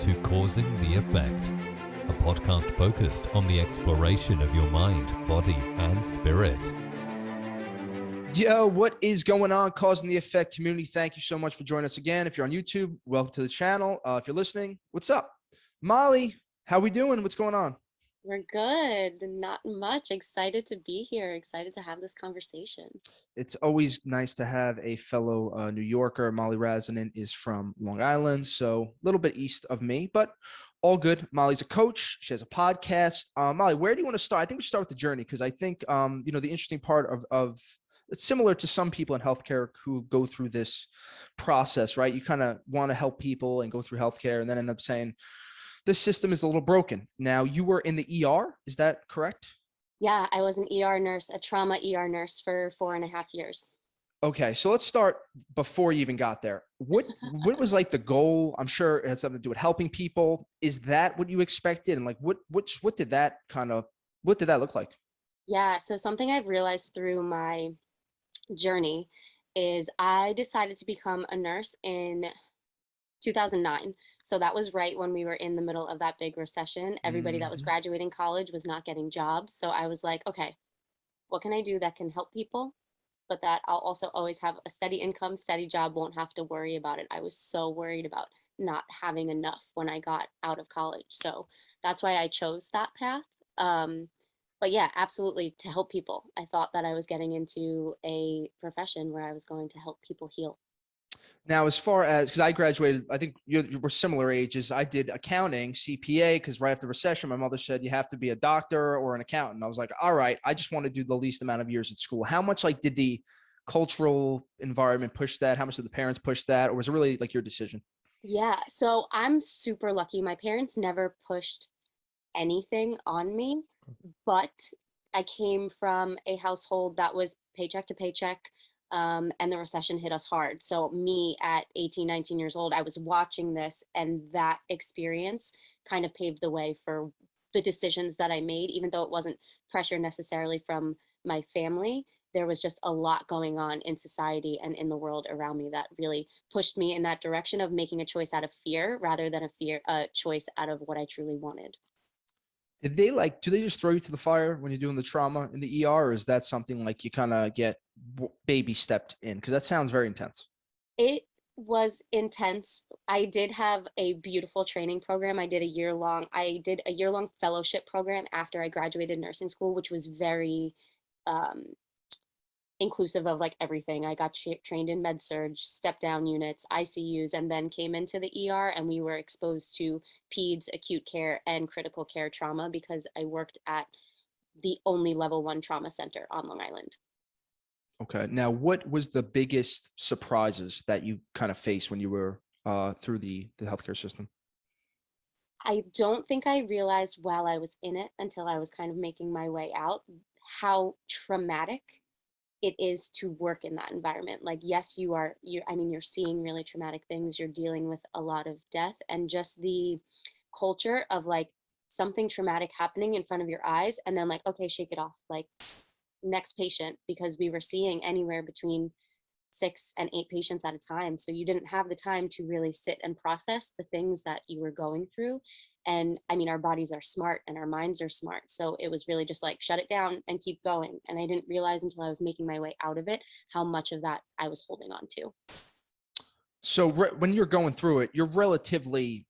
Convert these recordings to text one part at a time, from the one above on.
to Causing the Effect, a podcast focused on the exploration of your mind, body, and spirit. Yo, what is going on, Causing the Effect community? Thank you so much for joining us again. If you're on YouTube, welcome to the channel. If you're listening, what's up? Molly, how we doing? What's going on? We're good. Not much. Excited to be here. Excited to have this conversation. It's always nice to have a fellow New Yorker. Molly Rasanen is from Long Island, so a little bit east of me, but all good. Molly's a coach. She has a podcast. Molly, where do you want to start? I think we should start with the journey because I think, the interesting part of it's similar to some people in healthcare who go through this process, right? You kind of want to help people and go through healthcare and then end up saying, this system is a little broken. Now, you were in the ER, is that correct? Yeah, I was an ER nurse, a trauma ER nurse for 4.5 years. Okay, so let's start before you even got there. What was like the goal? I'm sure it had something to do with helping people. Is that what you expected? And like, what did that look like? Yeah, so something I've realized through my journey is I decided to become a nurse in 2009. So that was right when we were in the middle of that big recession. Everybody that was graduating college was not getting jobs. So I was like, okay, what can I do that can help people, but that I'll also always have a steady income, steady job, won't have to worry about it. I was so worried about not having enough when I got out of college. So that's why I chose that path. But yeah, absolutely, to help people. I thought that I was getting into a profession where I was going to help people heal. Now, as far as, because I graduated, I think you were similar ages. I did accounting, CPA, because right after the recession, my mother said you have to be a doctor or an accountant. I was like, all right, I just want to do the least amount of years at school. How much did the cultural environment push that? How much did the parents push that? Or was it really like your decision? Yeah, so I'm super lucky. My parents never pushed anything on me, but I came from a household that was paycheck to paycheck. And the recession hit us hard. So me at 18, 19 years old, I was watching this, and that experience kind of paved the way for the decisions that I made, even though it wasn't pressure necessarily from my family. There was just a lot going on in society and in the world around me that really pushed me in that direction of making a choice out of fear rather than a choice out of what I truly wanted. Did they do they just throw you to the fire when you're doing the trauma in the ER? Or is that something like you kind of get baby stepped in? Because that sounds very intense. It was intense. I did have a beautiful training program. I did a year-long fellowship program after I graduated nursing school, which was very inclusive of everything. I got trained in med surg, step down units, ICUs, and then came into the ER, and we were exposed to peds, acute care, and critical care trauma because I worked at the only level 1 trauma center on Long Island. Okay. Now, what was the biggest surprises that you kind of faced when you were through the healthcare system? I don't think I realized while I was in it until I was kind of making my way out how traumatic it is to work in that environment. Yes, you're seeing really traumatic things. You're dealing with a lot of death, and just the culture of something traumatic happening in front of your eyes, and then okay, shake it off, next patient, because we were seeing anywhere between 6 and 8 patients at a time. So you didn't have the time to really sit and process the things that you were going through. And our bodies are smart and our minds are smart. So it was really just shut it down and keep going. And I didn't realize until I was making my way out of it, how much of that I was holding on to. So when you're going through it, you're relatively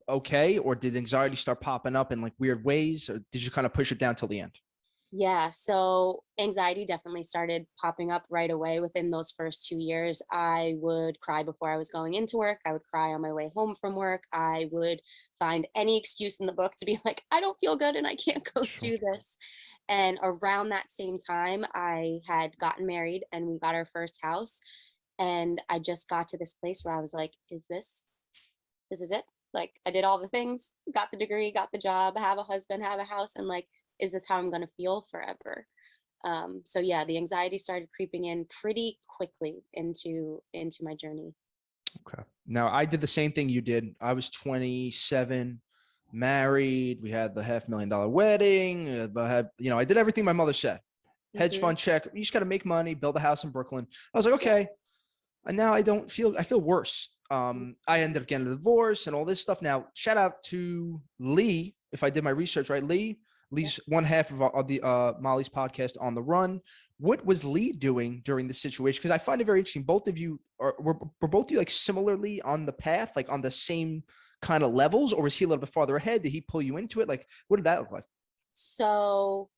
okay, or did anxiety start popping up in weird ways, or did you kind of push it down till the end? Yeah, so anxiety definitely started popping up right away within those first 2 years. I would cry before I was going into work. I would cry on my way home from work. I would find any excuse in the book to be I don't feel good and I can't go do this. And around that same time, I had gotten married and we got our first house. And I just got to this place where I was like, this is it? I did all the things, got the degree, got the job, have a husband, have a house, and is this how I'm going to feel forever? So yeah, the anxiety started creeping in pretty quickly into my journey. Okay. Now, I did the same thing you did. I was 27, married. We had the $500,000 wedding. I did everything my mother said. Hedge fund check. You just got to make money, build a house in Brooklyn. I was like, okay. And now I feel worse. I ended up getting a divorce and all this stuff. Now, shout out to Lee. If I did my research right, Lee's one half of the Molly's podcast On the Run. What was Lee doing during this situation? Because I find it very interesting. Both of you were both of you like similarly on the path, like on the same kind of levels, or was he a little bit farther ahead? Did he pull you into it? Like, what did that look like? So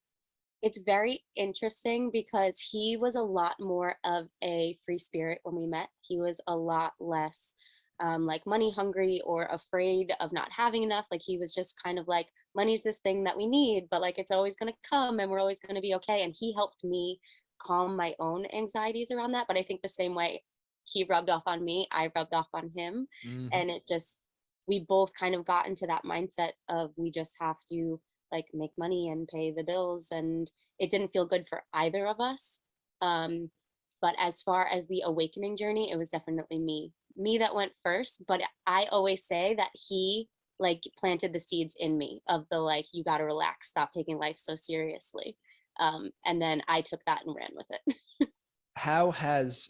it's very interesting because he was a lot more of a free spirit when we met. He was a lot less like money hungry or afraid of not having enough. Like he was just kind of like, money's this thing that we need, but like it's always going to come and we're always going to be okay. And he helped me calm my own anxieties around that. But I think the same way he rubbed off on me, I rubbed off on him. Mm-hmm. And it just, we both kind of got into that mindset of we just have to like make money and pay the bills, and it didn't feel good for either of us. But as far as the awakening journey, it was definitely me that went first. But I always say that he like planted the seeds in me of the like, you got to relax, stop taking life so seriously. And then I took that and ran with it. How has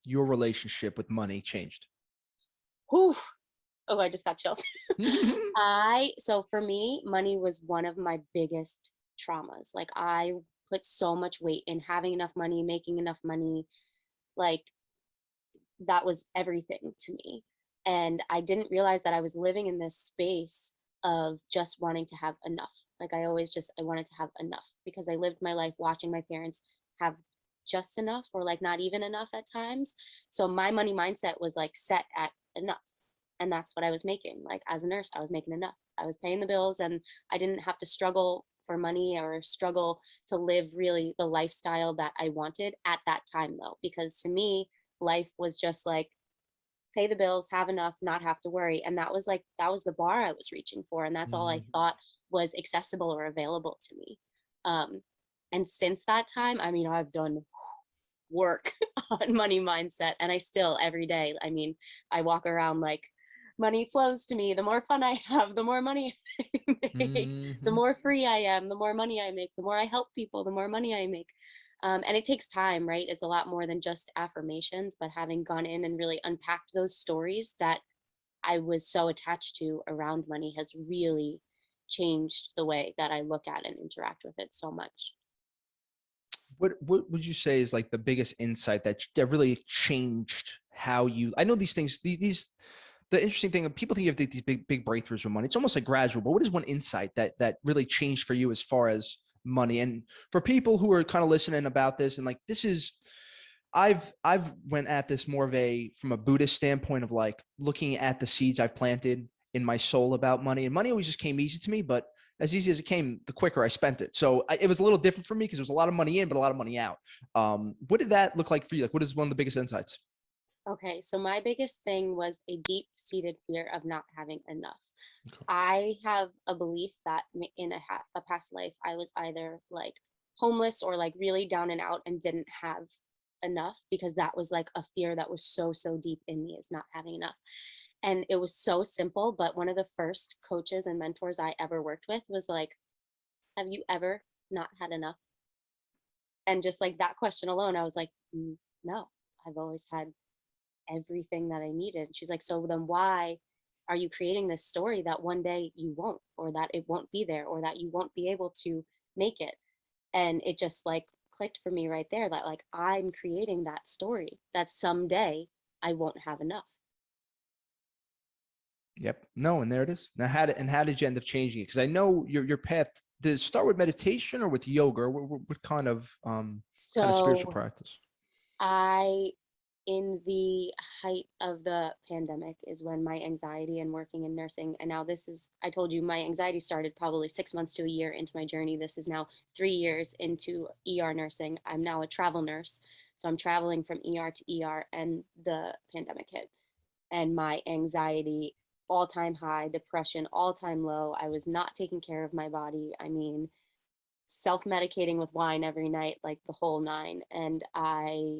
your relationship with money changed? Whew. Oh, I just got chills. So for me, money was one of my biggest traumas. Like I put so much weight in having enough money, making enough money. Like that was everything to me. And I didn't realize that I was living in this space of just wanting to have enough. Like I wanted to have enough because I lived my life watching my parents have just enough or like not even enough at times. So my money mindset was like set at enough. And that's what I was making. Like as a nurse, I was making enough. I was paying the bills and I didn't have to struggle for money or struggle to live really the lifestyle that I wanted at that time though. Because to me, life was just like pay the bills, have enough, not have to worry. And that was the bar I was reaching for. And that's all I thought was accessible or available to me. And since that time, I mean, I've done work on money mindset and I still every day, I mean, I walk around like money flows to me. The more fun I have, the more money I make, the more free I am, the more money I make, the more I help people, the more money I make. And it takes time, right? It's a lot more than just affirmations, but having gone in and really unpacked those stories that I was so attached to around money has really changed the way that I look at and interact with it so much. What would you say is like the biggest insight that really changed how you? I know these things. The interesting thing, people think you have these big breakthroughs with money. It's almost like gradual. But what is one insight that really changed for you as far as money? And for people who are kind of listening about this and like this is, I've went at this more of from a Buddhist standpoint of like looking at the seeds I've planted in my soul about money. And money always just came easy to me, but as easy as it came, the quicker I spent it. So it was a little different for me because there was a lot of money in, but a lot of money out. What did that look like for you? Like, what is one of the biggest insights? Okay, so my biggest thing was a deep-seated fear of not having enough. Okay. I have a belief that in a past life, I was either like homeless or like really down and out and didn't have enough because that was like a fear that was so, so deep in me is not having enough. And it was so simple, but one of the first coaches and mentors I ever worked with was like, have you ever not had enough? And just like that question alone, I was like, no, I've always had everything that I needed. She's like, so then why are you creating this story that one day you won't, or that it won't be there, or that you won't be able to make it? And it just like clicked for me right there that like I'm creating that story that someday I won't have enough. Yep. No, and there it is. Now, how did you end up changing it? Because I know your path. Did it start with meditation or with yoga? Or what kind of spiritual So practice? I in the height of the pandemic is when my anxiety and working in nursing, and now this is, I told you my anxiety started probably 6 months to a year into my journey. This is now 3 years into ER nursing. I'm now a travel nurse, so I'm traveling from ER to ER, and the pandemic hit and my anxiety all-time high, depression all-time low. I was not taking care of my body. I mean, self-medicating with wine every night, like the whole nine. And I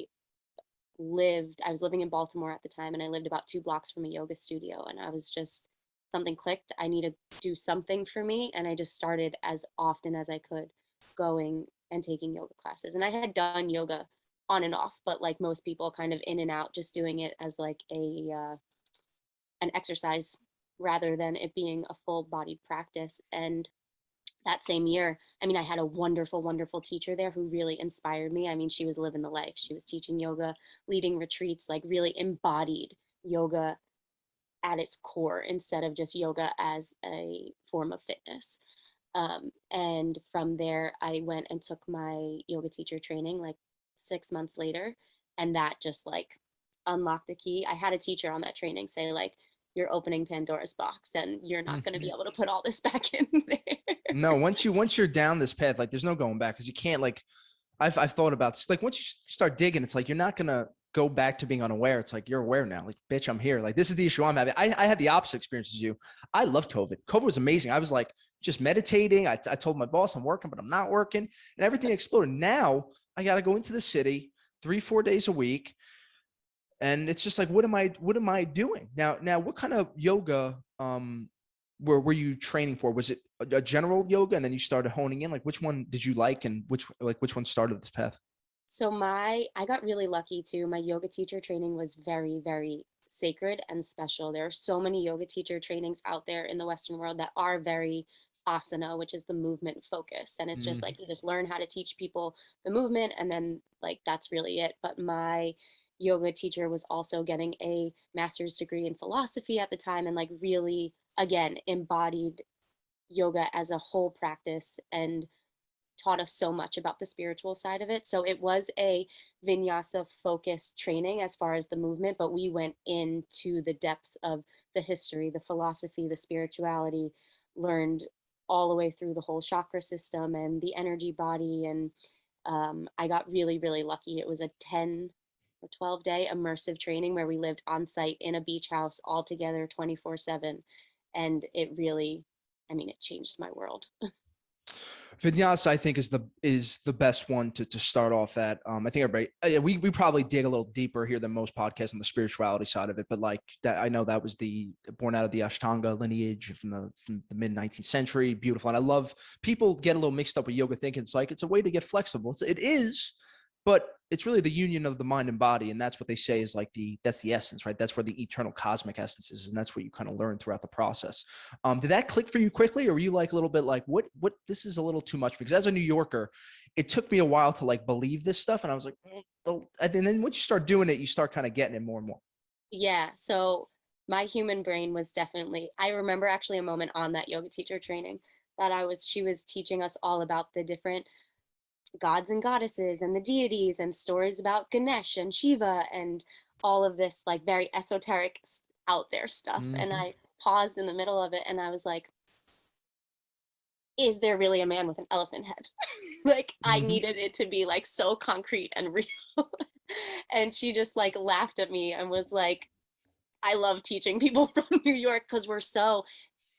was living in Baltimore at the time, and I lived about 2 blocks from a yoga studio, and I was just, something clicked. I need to do something for me. And I just started as often as I could going and taking yoga classes. And I had done yoga on and off, but like most people kind of in and out, just doing it as like a an exercise rather than it being a full bodied practice. And that same year, I mean, I had a wonderful, wonderful teacher there who really inspired me. I mean, she was living the life. She was teaching yoga, leading retreats, like really embodied yoga at its core instead of just yoga as a form of fitness. And from there, I went and took my yoga teacher training like 6 months later. And that just like unlocked the key. I had a teacher on that training say, like, you're opening Pandora's box and you're not going to be able to put all this back in there. No, once you're down this path, like there's no going back, because you can't, like, I've thought about this. Like once you start digging, it's like you're not gonna go back to being unaware. It's like you're aware now. Like, bitch, I'm here. Like, this is the issue I'm having. I had the opposite experience as you. I loved COVID. COVID was amazing. I was like just meditating. I told my boss I'm working, but I'm not working, and everything exploded. Now I got to go into the city 3-4 days a week, and it's just like, what am I doing now? Now, what kind of yoga were you training for? Was it a general yoga, and then you started honing in? Like, which one did you like, and which one started this path? So I got really lucky too. My yoga teacher training was very, very sacred and special. There are so many yoga teacher trainings out there in the Western world that are very asana, which is the movement focus. And it's just like you just learn how to teach people the movement, and then like that's really it. But my yoga teacher was also getting a master's degree in philosophy at the time, and like really, again, embodied yoga as a whole practice and taught us so much about the spiritual side of it. So it was a vinyasa focused training as far as the movement, but we went into the depths of the history, the philosophy, the spirituality, learned all the way through the whole chakra system and the energy body. And I got really, really lucky. It was a 10 or 12-day immersive training where we lived on site in a beach house all together 24/7. And it really, I mean, it changed my world. Vinyasa, I think, is the best one to start off at. I think everybody, we probably dig a little deeper here than most podcasts on the spirituality side of it, but like that, I know that was born out of the Ashtanga lineage from the mid 19th century. Beautiful. And I love, people get a little mixed up with yoga, thinking it's like, it's a way to get flexible. It is, but it's really the union of the mind and body. And that's what they say is like that's the essence, right? That's where the eternal cosmic essence is. And that's what you kind of learn throughout the process. Did that click for you quickly, or were you like a little bit like, what, this is a little too much? Because as a New Yorker, it took me a while to like believe this stuff. And I was like, and then once you start doing it, you start kind of getting it more and more. Yeah. So my human brain was definitely, I remember actually a moment on that yoga teacher training that she was teaching us all about the different gods and goddesses and the deities and stories about Ganesh and Shiva and all of this like very esoteric out there stuff. And I paused in the middle of it and I was like, is there really a man with an elephant head? Like I needed it to be like so concrete and real. And she just like laughed at me and was like, I love teaching people from New York because we're so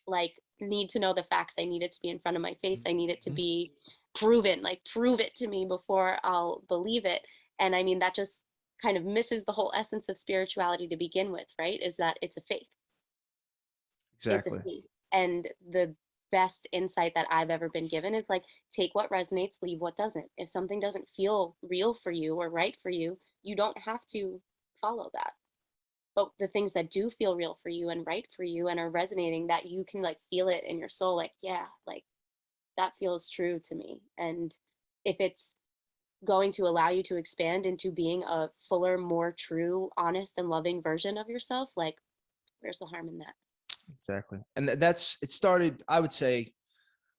like need to know the facts. I need it to be in front of my face. I need it to be proven, like prove it to me before I'll believe it. And I mean, that just kind of misses the whole essence of spirituality to begin with, right? Is that it's a faith. Exactly. It's a faith. And the best insight that I've ever been given is like, take what resonates, leave what doesn't. If something doesn't feel real for you or right for you, you don't have to follow that. But the things that do feel real for you and right for you and are resonating, that you can like feel it in your soul, like, yeah, like that feels true to me. And if it's going to allow you to expand into being a fuller, more true, honest, and loving version of yourself, like, where's the harm in that? Exactly. And it started, I would say,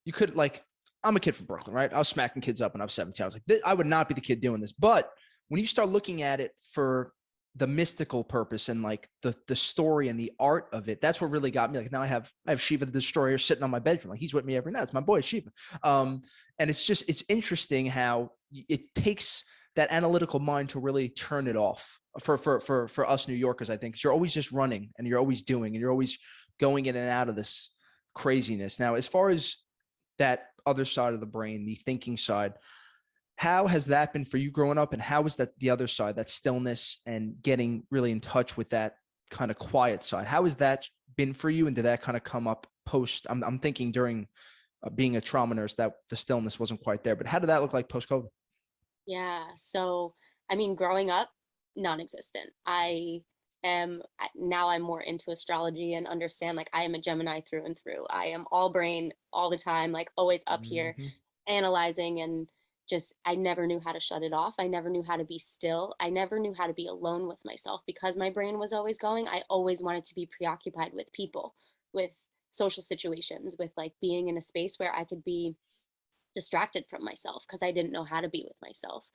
you could like, I'm a kid from Brooklyn, right? I was smacking kids up when I was 17. I was like, I would not be the kid doing this. But when you start looking at it for the mystical purpose and like the story and the art of it, that's what really got me. Like now I have Shiva the Destroyer sitting on my bedroom. Like he's with me every night. It's my boy Shiva. And it's interesting how it takes that analytical mind to really turn it off for us New Yorkers, I think, because you're always just running and you're always doing and you're always going in and out of this craziness. Now, as far as that other side of the brain, the thinking side, how has that been for you growing up? And how is that the other side, that stillness and getting really in touch with that kind of quiet side? How has that been for you? And did that kind of come up post? I'm thinking during being a trauma nurse that the stillness wasn't quite there, but how did that look like post-COVID? Yeah. So, I mean, growing up, non-existent. I now I'm more into astrology and understand like I am a Gemini through and through. I am all brain all the time, like always up here Mhm. analyzing, and just I never knew how to shut it off. I never knew how to be still. I never knew how to be alone with myself because my brain was always going. I always wanted to be preoccupied with people, with social situations, with like being in a space where I could be distracted from myself because I didn't know how to be with myself.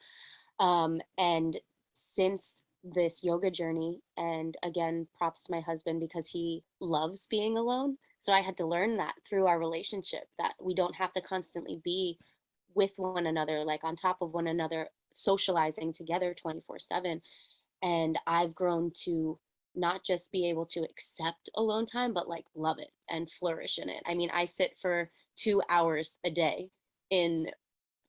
And since this yoga journey, and again, props to my husband because he loves being alone. So I had to learn that through our relationship, that we don't have to constantly be with one another, like on top of one another, socializing together 24/7. And I've grown to not just be able to accept alone time, but like love it and flourish in it. I mean, I sit for 2 hours a day in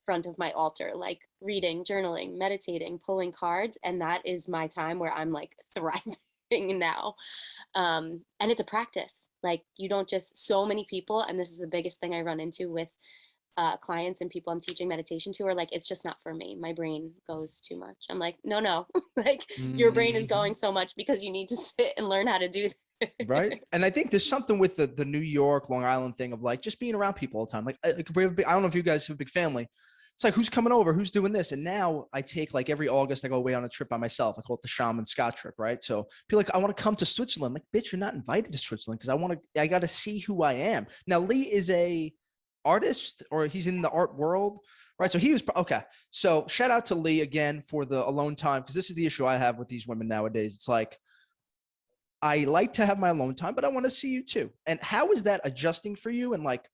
front of my altar, like reading, journaling, meditating, pulling cards. And that is my time where I'm like thriving now. And it's a practice. Like you don't just, so many people, and this is the biggest thing I run into with clients and people I'm teaching meditation to, are like, it's just not for me. My brain goes too much. I'm like, no, like your brain is going Mhm. so much because you need to sit and learn how to do that. Right. And I think there's something with the New York, Long Island thing of like just being around people all the time. Like, I don't know if you guys have a big family. It's like, who's coming over? Who's doing this? And now I take like every August, I go away on a trip by myself. I call it the Shaman Scott trip. Right. So people like, I want to come to Switzerland. I'm like, bitch, you're not invited to Switzerland because I got to see who I am. Now, Lee is a artist, or he's in the art world. Right. So he was, okay. So shout out to Lee again for the alone time, because this is the issue I have with these women nowadays. It's like, I like to have my alone time, but I want to see you too. And how is that adjusting for you? And like,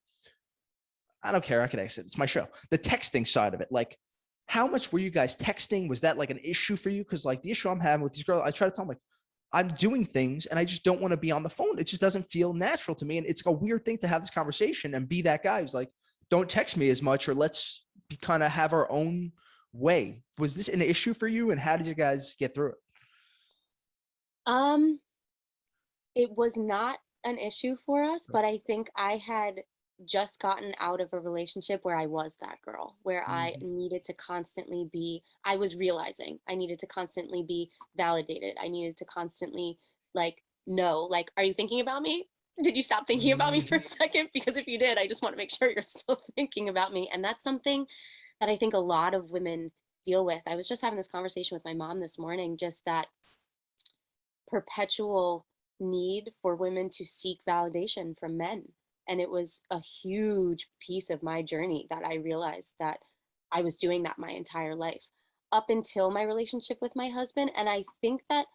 I don't care. I can exit. It's my show. The texting side of it, like, how much were you guys texting? Was that like an issue for you? Because like the issue I'm having with these girls, I try to tell them like, I'm doing things and I just don't want to be on the phone. It just doesn't feel natural to me. And it's a weird thing to have this conversation and be that guy who's like, don't text me as much, or let's be kind of have our own way. Was this an issue for you? And how did you guys get through it? um it was not an issue for us, but I think I had just gotten out of a relationship where I was that girl, where I Mhm. needed to constantly be, I was realizing I needed to constantly be validated. I needed to constantly like, no, like, are you thinking about me? Did you stop thinking about me for a Mhm. second? Because if you did, I just want to make sure you're still thinking about me. And that's something that I think a lot of women deal with. I was just having this conversation with my mom this morning, just that perpetual need for women to seek validation from men. And it was a huge piece of my journey that I realized that I was doing that my entire life up until my relationship with my husband. And I think that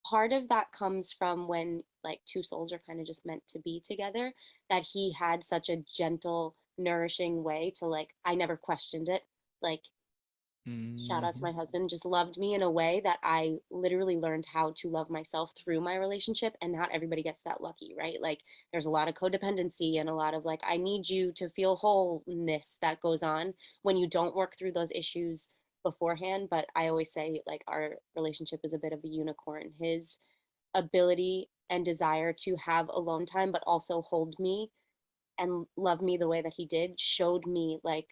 part of that comes from when like two souls are kind of just meant to be together, that he had such a gentle, nourishing way to like, I never questioned it. Like, shout out to my Mhm. husband, just loved me in a way that I literally learned how to love myself through my relationship. And not everybody gets that lucky, right? Like there's a lot of codependency and a lot of like, I need you to feel wholeness that goes on when you don't work through those issues beforehand. But I always say like our relationship is a bit of a unicorn. His ability and desire to have alone time, but also hold me and love me the way that he did, showed me like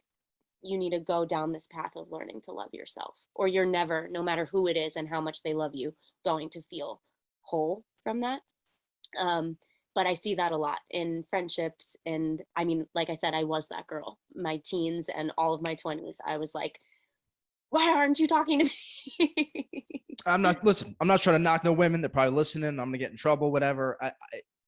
you need to go down this path of learning to love yourself, or you're never, no matter who it is and how much they love you, going to feel whole from that. um, but I see that a lot in friendships. And I mean, like I said, I was that girl my teens and all of my 20s. I was like, why aren't you talking to me? I'm not trying to knock no women. They're probably listening. I'm gonna get in trouble, whatever.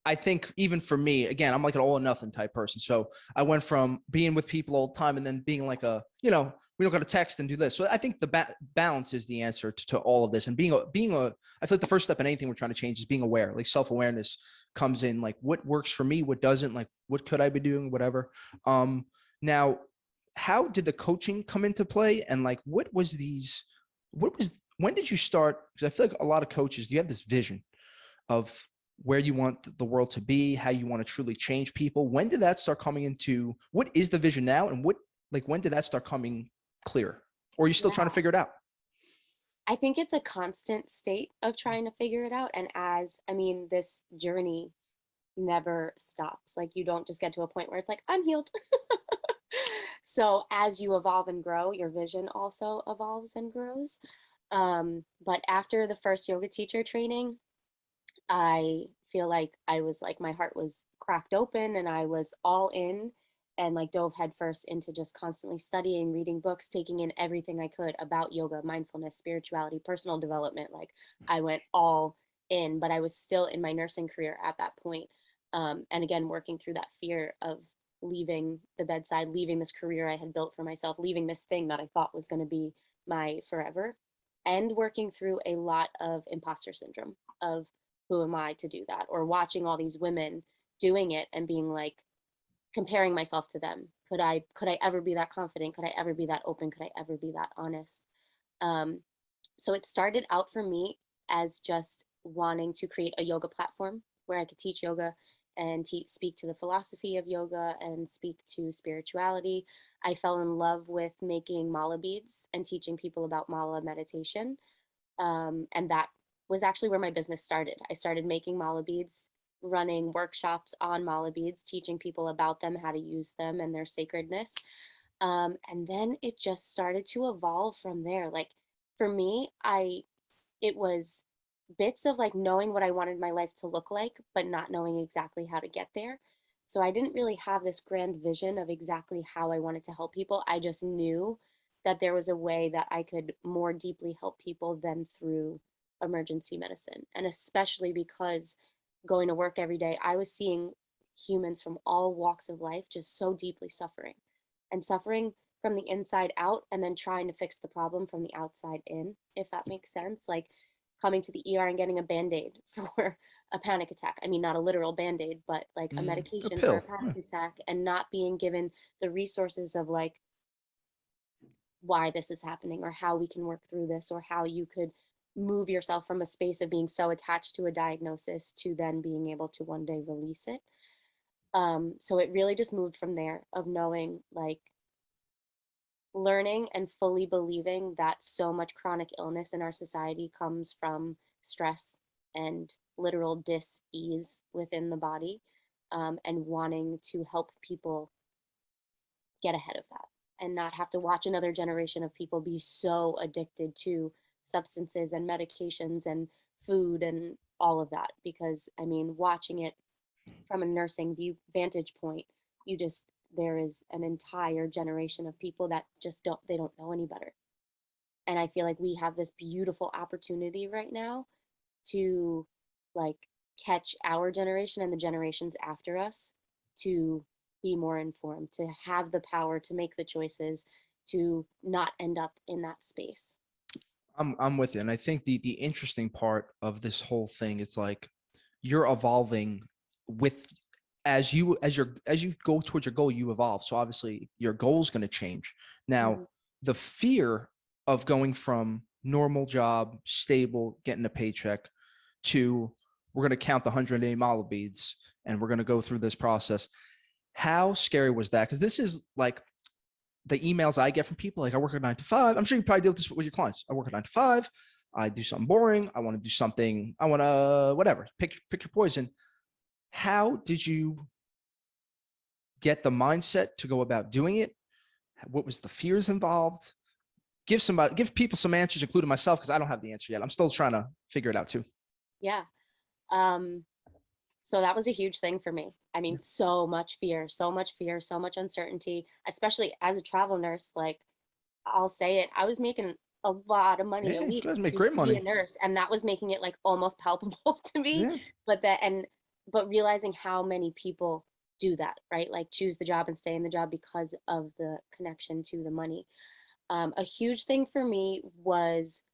I think even for me, again, I'm like an all or nothing type person. So I went from being with people all the time and then being like we don't got to text and do this. So I think the balance is the answer to all of this. And I feel like the first step in anything we're trying to change is being aware. Like self-awareness comes in, like what works for me, what doesn't, like what could I be doing, whatever. Now, how did the coaching come into play? And like, when did you start? Because I feel like a lot of coaches, you have this vision of where you want the world to be, how you want to truly change people. When did that start coming into, what is the vision now? And when did that start coming clear? Or are you still trying to Yeah, figure it out? I think it's a constant state of trying to figure it out. And as I mean, this journey never stops. Like you don't just get to a point where it's like, I'm healed. So as you evolve and grow, your vision also evolves and grows. But after the first yoga teacher training, I feel like I was like, my heart was cracked open and I was all in and like dove headfirst into just constantly studying, reading books, taking in everything I could about yoga, mindfulness, spirituality, personal development. Like I went all in, but I was still in my nursing career at that point. And again, working through that fear of leaving the bedside, leaving this career I had built for myself, leaving this thing that I thought was going to be my forever, and working through a lot of imposter syndrome of who am I to do that? Or watching all these women doing it and being like, comparing myself to them. Could I ever be that confident? Could I ever be that open? Could I ever be that honest? Um, so it started out for me as just wanting to create a yoga platform where I could teach yoga and speak to the philosophy of yoga and speak to spirituality. I fell in love with making mala beads and teaching people about mala meditation. And that was actually where my business started. I started making mala beads, running workshops on mala beads, teaching people about them, how to use them and their sacredness. And then it just started to evolve from there. Like for me, it was bits of like knowing what I wanted my life to look like, but not knowing exactly how to get there. So I didn't really have this grand vision of exactly how I wanted to help people. I just knew that there was a way that I could more deeply help people than through emergency medicine. And especially because going to work every day, I was seeing humans from all walks of life just so deeply suffering and suffering from the inside out and then trying to fix the problem from the outside in, if that makes sense. Like coming to the ER and getting a band-aid for a panic attack. I mean, not a literal band-aid, but like a A medication for a pill. Yeah. panic attack, and not being given the resources of like why this is happening or how we can work through this or how you could move yourself from a space of being so attached to a diagnosis to then being able to one day release it. So it really just moved from there of knowing like learning and fully believing that so much chronic illness in our society comes from stress and literal dis-ease within the body, and wanting to help people get ahead of that and not have to watch another generation of people be so addicted to substances and medications and food and all of that. Because I mean, watching it from a nursing vantage point, you just there is an entire generation of people that just don't know any better. And I feel like we have this beautiful opportunity right now to like catch our generation and the generations after us to be more informed, to have the power to make the choices, to not end up in that space. I'm with you. And I think the interesting part of this whole thing is like you're evolving with as you go towards your goal, you evolve. So obviously your goal is going to change. Now, Mhm. the fear of going from normal job, stable, getting a paycheck to we're going to count the 180 mile beads and we're going to go through this process. How scary was that? Because this is like the emails I get from people, like I work at 9 to 5. I'm sure you probably deal with this with your clients. I work at 9 to 5. I do something boring. I want to do something. I want to whatever. Pick your poison. How did you get the mindset to go about doing it? What was the fears involved? Give people some answers, including myself, because I don't have the answer yet. I'm still trying to figure it out too. Yeah. Um, so that was a huge thing for me. I mean, so much fear, so much fear, so much uncertainty, especially as a travel nurse. Like I'll say it, I was making a lot of money Yeah, a you week guys make to great be a money. nurse, and that was making it like almost palpable to me. Yeah. But but realizing how many people do that, right? Like choose the job and stay in the job because of the connection to the money. A huge thing for me was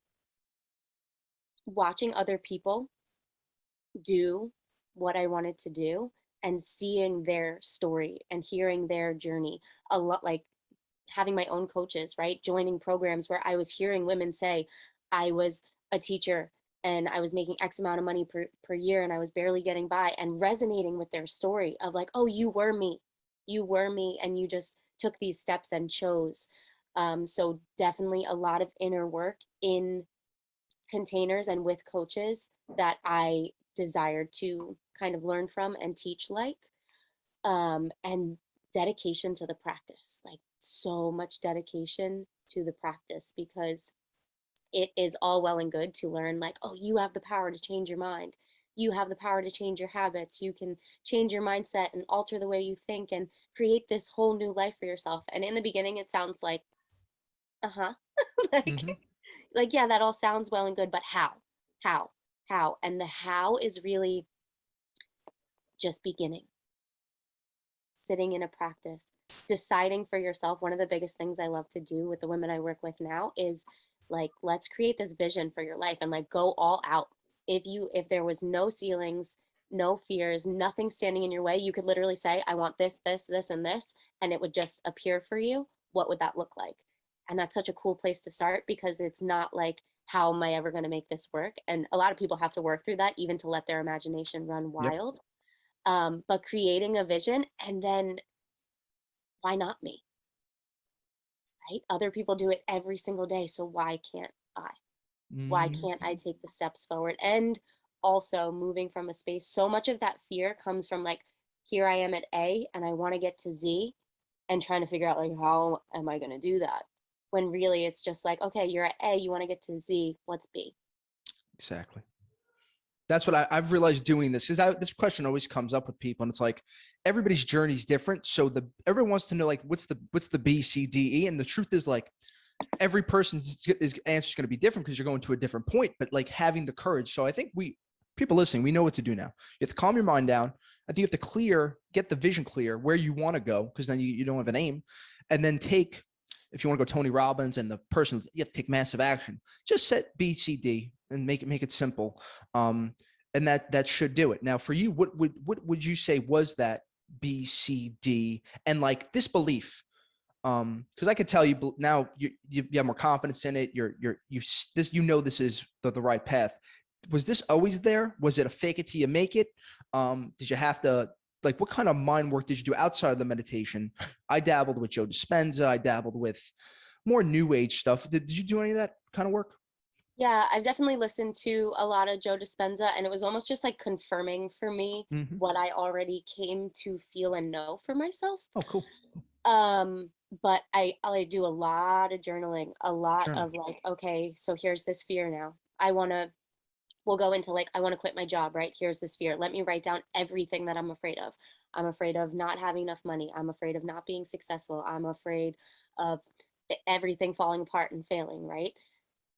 watching other people do what I wanted to do and seeing their story and hearing their journey. A lot like having my own coaches, right? Joining programs where I was hearing women say, I was a teacher and I was making X amount of money per year and I was barely getting by, and resonating with their story of like, oh, you were me. You were me and you just took these steps and chose. So definitely a lot of inner work in containers and with coaches that I desired to kind of learn from and teach like, and dedication to the practice, like so much dedication to the practice, because it is all well and good to learn like, oh, you have the power to change your mind. you have the power to change your habits. You can change your mindset and alter the way you think and create this whole new life for yourself. And in the beginning, it sounds like, uh-huh, like, Mm-hmm. like, yeah, that all sounds well and good, but how, how? And the how is really just beginning, sitting in a practice, deciding for yourself. One of the biggest things I love to do with the women I work with now is like, let's create this vision for your life and like go all out. If there was no ceilings, no fears, nothing standing in your way, you could literally say, I want this, this, this, and this, and it would just appear for you. What would that look like? And that's such a cool place to start, because it's not like, how am I ever going to make this work? And a lot of people have to work through that even to let their imagination run Yep. wild. But creating a vision, and then why not me? Right? Other people do it every single day. So why can't I? Why can't I take the steps forward? And also moving from a space, so much of that fear comes from like, here I am at A and I want to get to Z, and trying to figure out like, how am I going to do that? When really it's just like, okay, you're at A, you want to get to Z, what's B? Exactly. That's what I've realized doing this, is this question always comes up with people, and it's like everybody's journey is different. So everyone wants to know like, what's the B, C, D, E, and the truth is like every person's answer is going to be different because you're going to a different point. But like having the courage. So I think people listening, we know what to do now. You have to calm your mind down. I think you have to get the vision clear where you want to go, because then you don't have an aim, and then if you want to go Tony Robbins and the person, you have to take massive action. Just set B, C, D and make it simple. And that should do it. Now for you, what would you say was that B, C, D, and like this belief? Because I could tell you now you have more confidence in it. You know this is the right path. Was this always there? Was it a fake it till you make it? Did you have to, like, what kind of mind work did you do outside of the meditation? I dabbled with Joe Dispenza. I dabbled with more new age stuff. Did you do any of that kind of work? Yeah, I've definitely listened to a lot of Joe Dispenza, and it was almost just like confirming for me Mm-hmm. what I already came to feel and know for myself. Oh, cool. Um, but I do a lot of journaling, a lot Sure. of like, okay, so here's this fear now. We'll go into like, I want to quit my job, right? Here's this fear. Let me write down everything that I'm afraid of. I'm afraid of not having enough money. I'm afraid of not being successful. I'm afraid of everything falling apart and failing, right?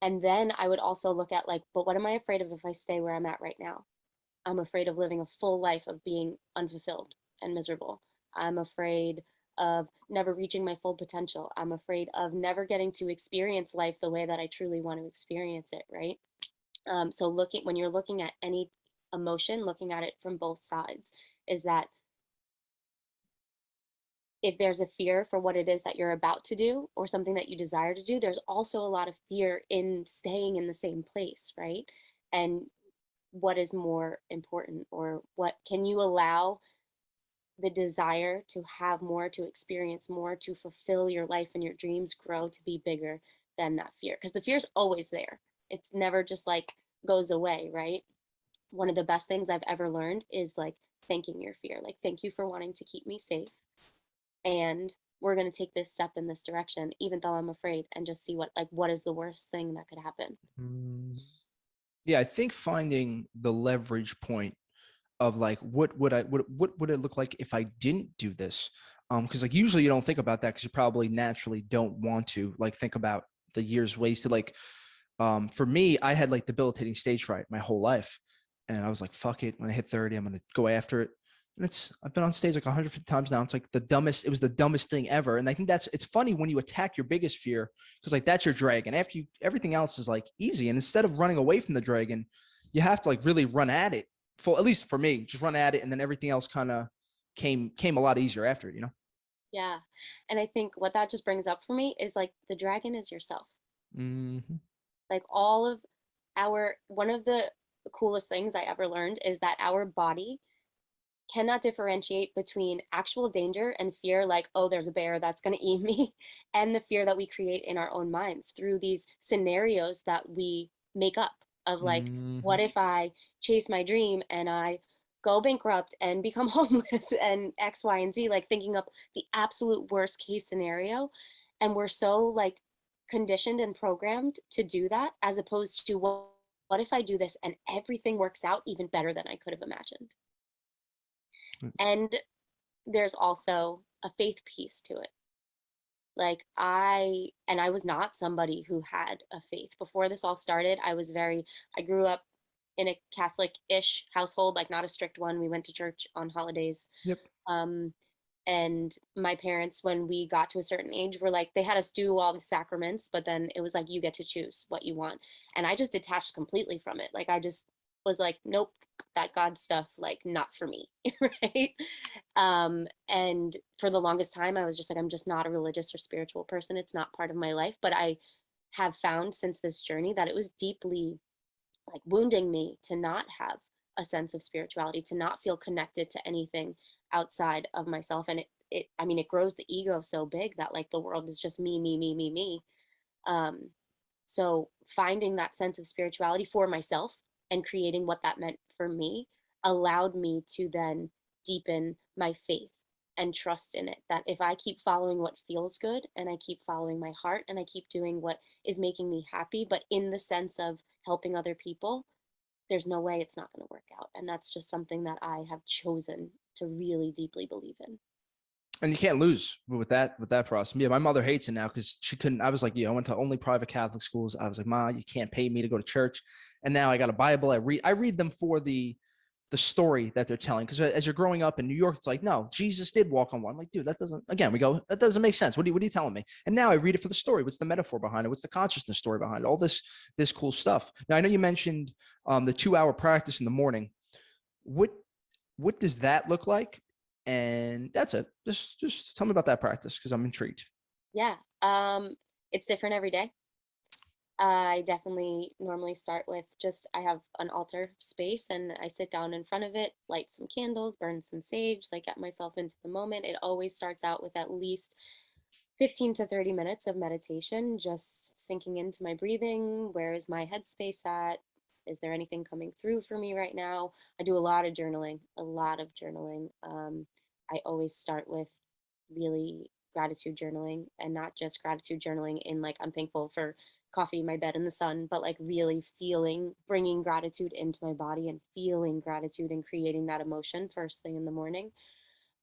And then I would also look at like, but what am I afraid of if I stay where I'm at right now? I'm afraid of living a full life of being unfulfilled and miserable. I'm afraid of never reaching my full potential. I'm afraid of never getting to experience life the way that I truly want to experience it, right? So when you're looking at any emotion, looking at it from both sides, is that if there's a fear for what it is that you're about to do or something that you desire to do, there's also a lot of fear in staying in the same place, right? And what is more important, or what can you allow the desire to have more, to experience more, to fulfill your life and your dreams grow to be bigger than that fear? Because the fear's always there. It's never just like goes away, right? One of the best things I've ever learned is like thanking your fear. Like, thank you for wanting to keep me safe. And we're going to take this step in this direction, even though I'm afraid, and just see what is the worst thing that could happen. Yeah, I think finding the leverage point of like, what would it look like if I didn't do this? Because like usually you don't think about that, because you probably naturally don't want to like think about the years wasted. Like, for me, I had like debilitating stage fright my whole life, and I was like, fuck it. When I hit 30, I'm gonna go after it. And I've been on stage like 150 times now. It's like it was the dumbest thing ever. And I think it's funny when you attack your biggest fear, because like that's your dragon. After everything else is like easy. And instead of running away from the dragon, you have to like really run at it. At least for me, just run at it, and then everything else kind of came a lot easier after it, you know? Yeah. And I think what that just brings up for me is like, the dragon is yourself. Mm-hmm. Like one of the coolest things I ever learned is that our body cannot differentiate between actual danger and fear, like, oh, there's a bear that's going to eat me, and the fear that we create in our own minds through these scenarios that we make up of like, Mm-hmm. what if I chase my dream and I go bankrupt and become homeless and X, Y, and Z, like thinking up the absolute worst case scenario. And we're so like conditioned and programmed to do that, as opposed to what if I do this and everything works out even better than I could have imagined? And there's also a faith piece to it. Like I was not somebody who had a faith before this all started. I grew up in a Catholic-ish household, like not a strict one. We went to church on holidays. Yep. Um, and my parents, when we got to a certain age, were like, they had us do all the sacraments, but then it was like, you get to choose what you want. And I just detached completely from it. Like I just was like, nope, that God stuff, like not for me. Right. And for the longest time, I was just like, I'm just not a religious or spiritual person. It's not part of my life. But I have found since this journey that it was deeply like wounding me to not have a sense of spirituality, to not feel connected to anything outside of myself. And I mean, it grows the ego so big that like the world is just me, me, me, me, me. Um, so finding that sense of spirituality for myself and creating what that meant for me allowed me to then deepen my faith and trust in it, that if I keep following what feels good and I keep following my heart and I keep doing what is making me happy, but in the sense of helping other people, there's no way it's not going to work out. And that's just something that I have chosen to really deeply believe in. And you can't lose with that process. Yeah, my mother hates it now because she couldn't. I was like, I went to only private Catholic schools. I was like, Ma, you can't pay me to go to church. And now I got a Bible. I read them for the story that they're telling. Because as you're growing up in New York, it's like, no, Jesus did walk on water. I'm like, dude, that doesn't make sense. What are you telling me? And now I read it for the story. What's the metaphor behind it? What's the consciousness story behind it? All this cool stuff. Now I know you mentioned the 2-hour practice in the morning. What does that look like? And that's it. Just tell me about that practice because I'm intrigued. Yeah. It's different every day. I definitely normally start with I have an altar space and I sit down in front of it, light some candles, burn some sage, like get myself into the moment. It always starts out with at least 15 to 30 minutes of meditation, just sinking into my breathing. Where is my headspace at? Is there anything coming through for me right now? I do a lot of journaling. I always start with really gratitude journaling, and not just gratitude journaling in like, I'm thankful for coffee, my bed, and the sun, but like really bringing gratitude into my body and feeling gratitude and creating that emotion first thing in the morning.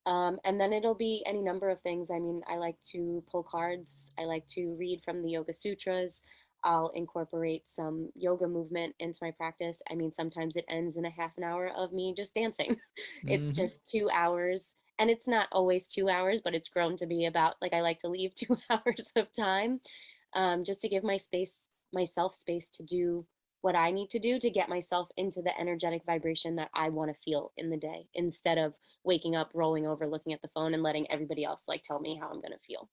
And then it'll be any number of things. I mean, I like to pull cards. I like to read from the Yoga Sutras. I'll incorporate some yoga movement into my practice. I mean, sometimes it ends in a half an hour of me just dancing. It's Mm-hmm. just 2 hours. And it's not always 2 hours, but it's grown to be about, like, I like to leave 2 hours of time, just to give myself space to do what I need to do to get myself into the energetic vibration that I want to feel in the day, instead of waking up, rolling over, looking at the phone, and letting everybody else like tell me how I'm going to feel.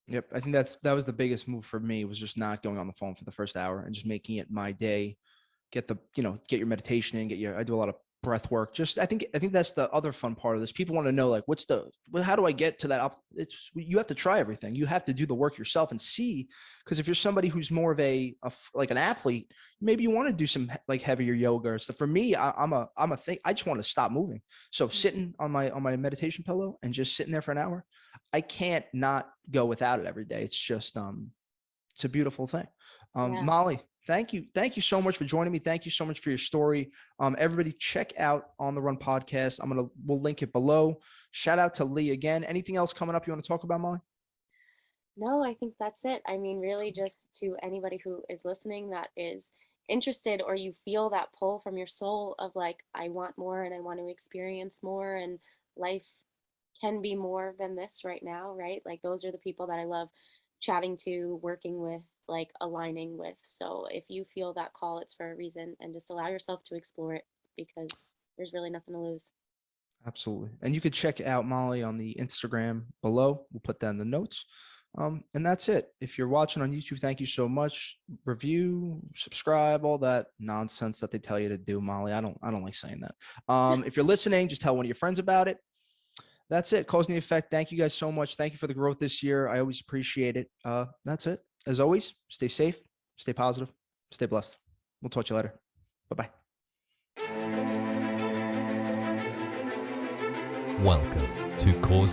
Yep. I think that was the biggest move for me, was just not going on the phone for the first hour and just making it my day. Get your meditation in, I do a lot of breath work. I think that's the other fun part of this. People want to know, like, how do I get to that? You have to try everything. You have to do the work yourself and see, because if you're somebody who's more of like an athlete, maybe you want to do some like heavier yoga or stuff. For me, I'm a thing. I just want to stop moving. So sitting on my meditation pillow and just sitting there for an hour, I can't not go without it every day. It's just, it's a beautiful thing. Yeah. Molly, thank you so much for joining me. Thank you so much for your story. Everybody check out On the Run podcast. We'll link it below. Shout out to Lee again. Anything else coming up you want to talk about, Molly? No, I think that's it. I mean, really, just to anybody who is listening that is interested, or you feel that pull from your soul of like, I want more and I want to experience more, and life can be more than this right now, right? Like, those are the people that I love chatting to, working with, like aligning with. So if you feel that call, it's for a reason, and just allow yourself to explore it, because there's really nothing to lose. Absolutely. And you could check out Molly on the Instagram below. We'll put that in the notes. And that's it. If you're watching on YouTube, thank you so much. Review, subscribe, all that nonsense that they tell you to do, Molly. I don't like saying that. If you're listening, just tell one of your friends about it. That's it. Cause and effect. Thank you guys so much. Thank you for the growth this year. I always appreciate it. That's it. As always, stay safe, stay positive, stay blessed. We'll talk to you later. Bye-bye. Welcome to Cause